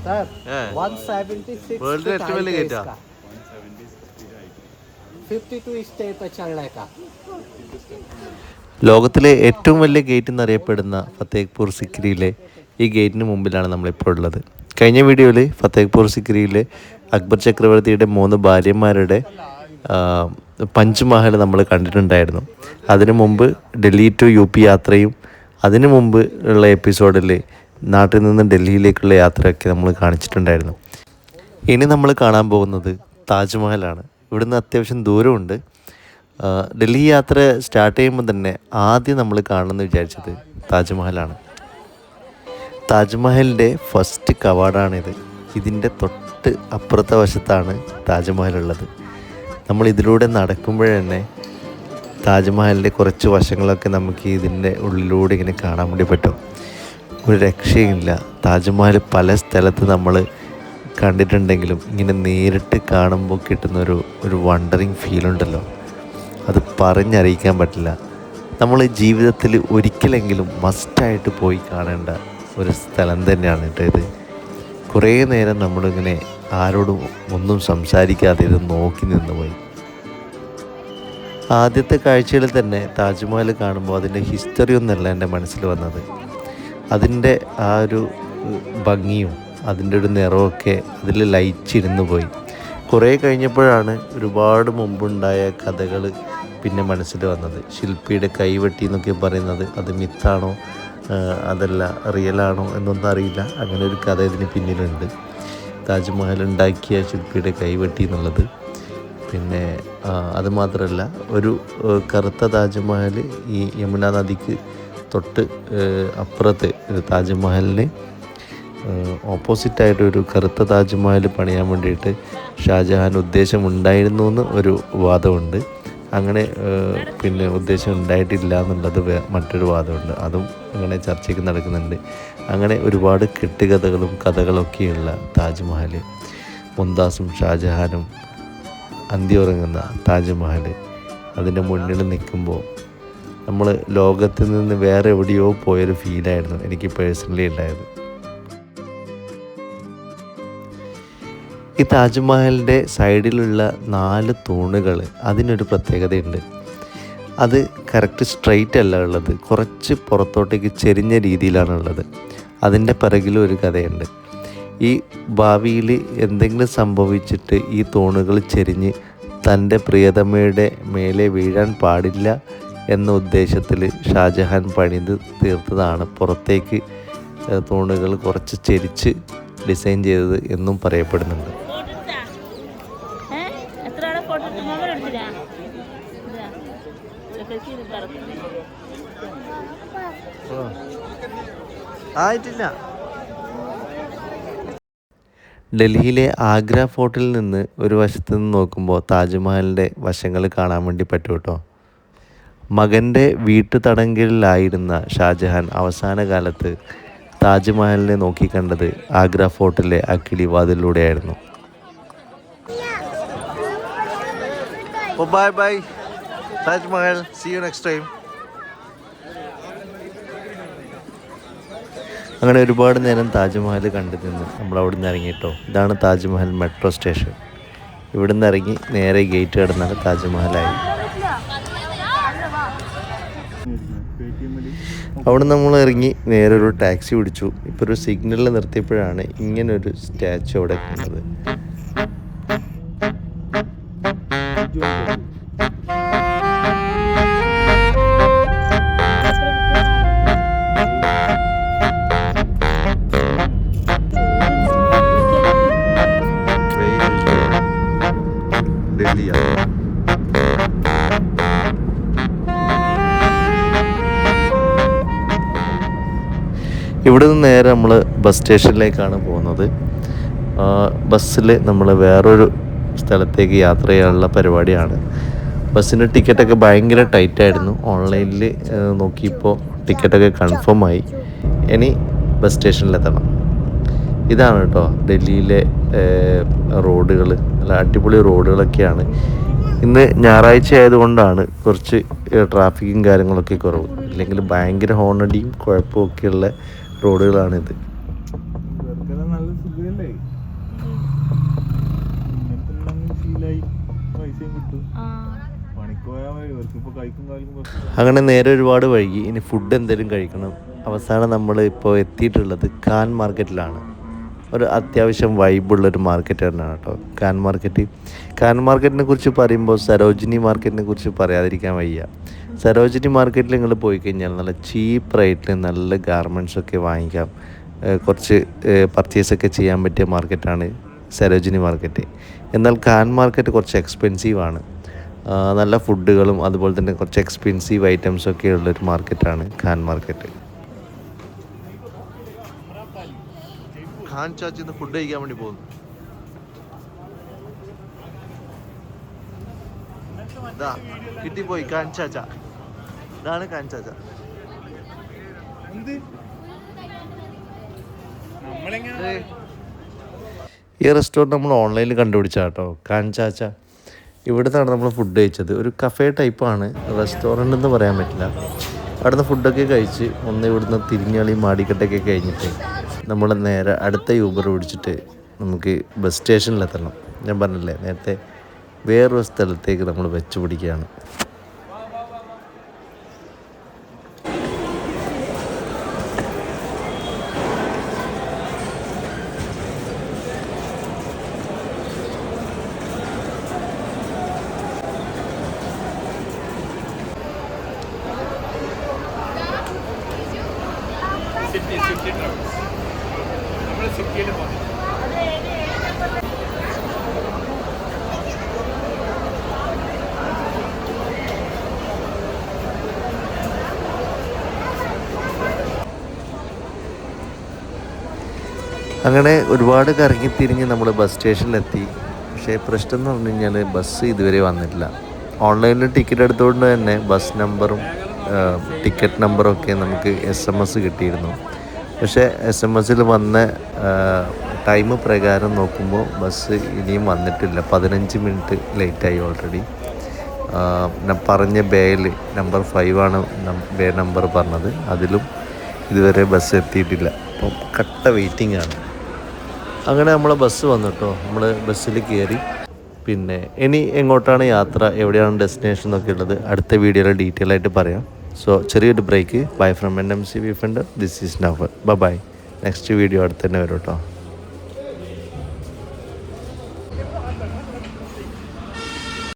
Sir, 176 വേൾഡിലെ ഏറ്റവും വലിയ height है ഗേറ്റാ? इसका। 52 स्टेप पे चलने का। ലോകത്തിലെ ഏറ്റവും വലിയ ഗേറ്റ് എന്നറിയപ്പെടുന്ന ഫത്തേഹ്പൂർ സിക്രിയിലെ ഈ ഗേറ്റിന് മുമ്പിലാണ് നമ്മളിപ്പോൾ ഉള്ളത്. കഴിഞ്ഞ വീഡിയോയിൽ ഫത്തേഹ്പൂർ സിക്രിയിലെ അക്ബർ ചക്രവർത്തിയുടെ 3 ഭാര്യമാരുടെ പഞ്ച്മഹൽ നമ്മൾ കണ്ടിട്ടുണ്ടായിരുന്നു. അതിനു മുമ്പ് ഡൽഹി ടു UP യാത്രയും അതിനു മുമ്പ് ഉള്ള എപ്പിസോഡിൽ നാട്ടിൽ നിന്ന് ഡൽഹിയിലേക്കുള്ള യാത്രയൊക്കെ നമ്മൾ കാണിച്ചിട്ടുണ്ടായിരുന്നു. ഇനി നമ്മൾ കാണാൻ പോകുന്നത് താജ്മഹലാണ്. ഇവിടുന്ന് അത്യാവശ്യം ദൂരമുണ്ട്. ഡൽഹി യാത്ര സ്റ്റാർട്ട് ചെയ്യുമ്പോൾ തന്നെ ആദ്യം നമ്മൾ കാണണമെന്ന് വിചാരിച്ചത് താജ്മഹലാണ്. താജ്മഹലിൻ്റെ ഫസ്റ്റ് കവാടാണിത്. ഇതിൻ്റെ തൊട്ട് അപ്പുറത്തെ വശത്താണ് താജ്മഹലുള്ളത്. നമ്മൾ ഇതിലൂടെ നടക്കുമ്പോഴന്നെ താജ്മഹലിൻ്റെ കുറച്ച് വശങ്ങളൊക്കെ നമുക്ക് ഇതിൻ്റെ ഉള്ളിലൂടെ ഇങ്ങനെ കാണാൻ വേണ്ടി പറ്റും. ഒരു രക്ഷയില്ല. താജ്മഹൽ പല സ്ഥലത്ത് നമ്മൾ കണ്ടിട്ടുണ്ടെങ്കിലും ഇങ്ങനെ നേരിട്ട് കാണുമ്പോൾ കിട്ടുന്നൊരു വണ്ടറിങ് ഫീലുണ്ടല്ലോ, അത് പറഞ്ഞറിയിക്കാൻ പറ്റില്ല. നമ്മൾ ജീവിതത്തിൽ ഒരിക്കലെങ്കിലും മസ്റ്റായിട്ട് പോയി കാണേണ്ട ഒരു സ്ഥലം തന്നെയാണ് കേട്ടോ ഇത്. കുറേ നേരം നമ്മളിങ്ങനെ ആരോടും ഒന്നും സംസാരിക്കാതെ ഇത് നോക്കി നിന്ന് പോയി. ആദ്യത്തെ കാഴ്ചയിൽ തന്നെ താജ്മഹൽ കാണുമ്പോൾ അതിൻ്റെ ഹിസ്റ്ററി ഒന്നല്ല എൻ്റെ മനസ്സിൽ വന്നത്. അതിൻ്റെ ആ ഒരു ഭംഗിയും അതിൻ്റെ ഒരു നിറമൊക്കെ അതിൽ ലയിച്ചിരുന്നു പോയി. കുറേ കഴിഞ്ഞപ്പോഴാണ് ഒരുപാട് മുമ്പുണ്ടായ കഥകൾ പിന്നെ മനസ്സിൽ വന്നത്. ശില്പിയുടെ കൈവെട്ടി എന്നൊക്കെ പറയുന്നത് അത് മിത്താണോ അതല്ല റിയലാണോ എന്നൊന്നും അറിയില്ല. അങ്ങനെ ഒരു കഥ ഇതിന് പിന്നിലുണ്ട്. താജ്മഹൽ ഉണ്ടാക്കിയ ശില്പിയുടെ കൈവെട്ടി എന്നുള്ളത്. പിന്നെ അതുമാത്രമല്ല, ഒരു കറുത്ത താജ്മഹൽ ഈ യമുന നദിക്ക് തൊട്ട് അപ്പുറത്ത് താജ്മഹലിന് ഓപ്പോസിറ്റായിട്ടൊരു കറുത്ത താജ്മഹൽ പണിയാൻ വേണ്ടിയിട്ട് ഷാജഹാൻ ഉദ്ദേശമുണ്ടായിരുന്നു എന്ന് ഒരു വാദമുണ്ട്. അങ്ങനെ പിന്നെ ഉദ്ദേശം ഉണ്ടായിട്ടില്ല എന്നുള്ളത് മറ്റൊരു വാദമുണ്ട്. അതും അങ്ങനെ ചർച്ചയ്ക്ക് നടക്കുന്നുണ്ട്. അങ്ങനെ ഒരുപാട് കെട്ടുകഥകളും കഥകളൊക്കെയുള്ള താജ്മഹൽ, മുംതാസും ഷാജഹാനും അന്തിയുറങ്ങുന്ന താജ്മഹൽ, അതിൻ്റെ മുന്നിൽ നിൽക്കുമ്പോൾ നമ്മൾ ലോകത്തിൽ നിന്ന് വേറെ എവിടെയോ പോയൊരു ഫീലായിരുന്നു എനിക്ക് പേഴ്സണലി ഉണ്ടായത്. ഈ താജ്മഹലിൻ്റെ സൈഡിലുള്ള 4 തൂണുകൾ അതിനൊരു പ്രത്യേകതയുണ്ട്. അത് കറക്റ്റ് സ്ട്രെയിറ്റ് അല്ല ഉള്ളത്, കുറച്ച് പുറത്തോട്ടേക്ക് ചെരിഞ്ഞ രീതിയിലാണുള്ളത്. അതിൻ്റെ പിറകിലും ഒരു കഥയുണ്ട്. ഈ ഭാവിയിൽ എന്തെങ്കിലും സംഭവിച്ചിട്ട് ഈ തൂണുകൾ ചെരിഞ്ഞ് തൻ്റെ പ്രിയതമയുടെ മേലെ വീഴാൻ പാടില്ല എന്ന ഉദ്ദേശത്തിൽ ഷാജഹാൻ പണിത് തീർത്തതാണ് പുറത്തേക്ക് തൂണുകൾ കുറച്ച് ചെരിച്ച് ഡിസൈൻ ചെയ്തത് എന്നും പറയപ്പെടുന്നുണ്ട്. ആയിട്ടില്ല. ഡൽഹിയിലെ ആഗ്ര ഫോർട്ടിൽ നിന്ന് ഒരു വശത്ത് നിന്ന് നോക്കുമ്പോൾ താജ്മഹലിൻ്റെ വശങ്ങൾ കാണാൻ വേണ്ടി പറ്റും കേട്ടോ. മകൻ്റെ വീട്ടുതടങ്കലിലായിരുന്ന ഷാജഹാൻ അവസാന കാലത്ത് താജ്മഹലിനെ നോക്കിക്കണ്ടത് ആഗ്ര ഫോർട്ടിലെ ആ കിളിവാതിലൂടെയായിരുന്നു. Bye bye Taj Mahal, see you next time. അങ്ങനെ ഒരുപാട് നേരം താജ്മഹൽ കണ്ടു നിന്ന് നമ്മൾ അവിടെ നിന്ന് ഇറങ്ങിയിട്ടോ. ഇതാണ് താജ്മഹൽ മെട്രോ സ്റ്റേഷൻ. ഇവിടെ നിന്ന് ഇറങ്ങി നേരെ ഗേറ്റ് കടന്നാൽ താജ്മഹലായി. അവിടെ നമ്മൾ ഇറങ്ങി നേരെ ഒരു ടാക്സി പിടിച്ചു. ഇപ്പോൾ ഒരു സിഗ്നലിൽ നിർത്തിയപ്പോഴാണ് ഇങ്ങനൊരു സ്റ്റാച്ചു അവിടെ കണ്ടത്. ഇവിടെ നിന്ന് നേരെ നമ്മൾ ബസ് സ്റ്റേഷനിലേക്കാണ് പോകുന്നത്. ബസ്സിൽ നമ്മൾ വേറൊരു സ്ഥലത്തേക്ക് യാത്ര ചെയ്യാനുള്ള പരിപാടിയാണ്. ബസ്സിൻ്റെ ടിക്കറ്റൊക്കെ ഭയങ്കര ടൈറ്റായിരുന്നു. ഓൺലൈനിൽ നോക്കിയപ്പോൾ ടിക്കറ്റൊക്കെ കൺഫേം ആയി. ഇനി ബസ് സ്റ്റേഷനിലെത്തണം. ഇതാണ് കേട്ടോ ഡൽഹിയിലെ റോഡുകൾ. നല്ല അടിപൊളി റോഡുകളൊക്കെയാണ്. ഇന്ന് ഞായറാഴ്ച ആയതുകൊണ്ടാണ് കുറച്ച് ട്രാഫിക്കും കാര്യങ്ങളൊക്കെ കുറവ്. ഇല്ലെങ്കിൽ ഭയങ്കര ഹോണടിയും കുഴപ്പമൊക്കെയുള്ള റോഡുകളാണിത്. നല്ല അങ്ങനെ നേരെ ഒരുപാട് വൈകി. ഇനി ഫുഡ് എന്തെങ്കിലും കഴിക്കണം. അവസാനം നമ്മൾ ഇപ്പോൾ എത്തിയിട്ടുള്ളത് കാൻ മാർക്കറ്റിലാണ്. ഒരു അത്യാവശ്യം വൈബുള്ളൊരു മാർക്കറ്റ് തന്നെയാണ് കേട്ടോ കാൻ മാർക്കറ്റ്. കാൻ മാർക്കറ്റിനെ കുറിച്ച് പറയുമ്പോൾ സരോജിനി മാർക്കറ്റിനെ കുറിച്ച് പറയാതിരിക്കാൻ വയ്യ. സരോജിനി മാർക്കറ്റിൽ നിങ്ങൾ പോയി കഴിഞ്ഞാൽ നല്ല ചീപ്പ് റേറ്റിൽ നല്ല ഗാർമെൻറ്റ്സൊക്കെ വാങ്ങിക്കാം. കുറച്ച് പർച്ചേസൊക്കെ ചെയ്യാൻ പറ്റിയ മാർക്കറ്റാണ് സരോജിനി മാർക്കറ്റ്. എന്നാൽ കാൻ മാർക്കറ്റ് കുറച്ച് എക്സ്പെൻസീവാണ്. നല്ല ഫുഡുകളും അതുപോലെ തന്നെ കുറച്ച് എക്സ്പെൻസീവ് ഐറ്റംസൊക്കെ ഉള്ളൊരു മാർക്കറ്റാണ് കാൻ മാർക്കറ്റ്. ഖാൻ ചാച്ചിന്ന് ഫുഡ് കഴിക്കാൻ വേണ്ടി പോകുന്നു. കിട്ടിപ്പോയി ഖാൻ ചാച്ച. ഇതാണ് ഖാൻ ചാച്ച. ഈ റെസ്റ്റോറൻറ്റ് നമ്മൾ ഓൺലൈനിൽ കണ്ടുപിടിച്ച കേട്ടോ ഖാൻ ചാച്ച. ഇവിടുന്നാണ് നമ്മൾ ഫുഡ് കഴിച്ചത്. ഒരു കഫേ ടൈപ്പാണ്, റെസ്റ്റോറൻ്റ് എന്ന് പറയാൻ പറ്റില്ല. അവിടുന്ന് ഫുഡൊക്കെ കഴിച്ച് ഇവിടുന്ന് തിരിഞ്ഞളി മാടിക്കട്ടൊക്കെ കഴിഞ്ഞിട്ട് നമ്മൾ നേരെ അടുത്ത യൂബർ പിടിച്ചിട്ട് നമുക്ക് ബസ് സ്റ്റേഷനിലെത്തണം. ഞാൻ പറഞ്ഞില്ലേ നേരത്തെ വേറൊരു സ്ഥലത്തേക്ക് നമ്മൾ വെച്ച് പിടിക്കുകയാണ്. അങ്ങനെ ഒരുപാട് കറങ്ങിത്തിരിഞ്ഞ് നമ്മൾ ബസ് സ്റ്റേഷനിലെത്തി. പക്ഷേ പ്രശ്നം എന്ന് പറഞ്ഞു കഴിഞ്ഞാൽ ബസ് ഇതുവരെ വന്നിട്ടില്ല. ഓൺലൈനിൽ ടിക്കറ്റ് എടുത്തുകൊണ്ട് തന്നെ ബസ് നമ്പറും ടിക്കറ്റ് നമ്പറും ഒക്കെ നമുക്ക് SMS കിട്ടിയിരുന്നു. പക്ഷേ SMS വന്ന ടൈം പ്രകാരം നോക്കുമ്പോൾ ബസ് ഇനിയും വന്നിട്ടില്ല. 15 മിനിറ്റ് ലേറ്റായി ഓൾറെഡി. പറഞ്ഞ ബേയിൽ നമ്പർ 5 ആണ് ബേ നമ്പർ പറഞ്ഞത്. അതിലും ഇതുവരെ ബസ് എത്തിയിട്ടില്ല. അപ്പം കട്ട വെയിറ്റിംഗ് ആണ്. അങ്ങനെ നമ്മളെ ബസ് വന്നിട്ടോ. നമ്മൾ ബസ്സിൽ കയറി. പിന്നെ ഇനി എങ്ങോട്ടാണ് യാത്ര, എവിടെയാണ് ഡെസ്റ്റിനേഷൻ എന്നൊക്കെ ഉള്ളത് അടുത്ത വീഡിയോയിൽ ഡീറ്റെയിൽ ആയിട്ട് പറയാം. സോ ചെറിയൊരു break. Bye from NMC Viewfinder. This is Navar. Bye. Next video അടുത്ത് തന്നെ വരും കേട്ടോ.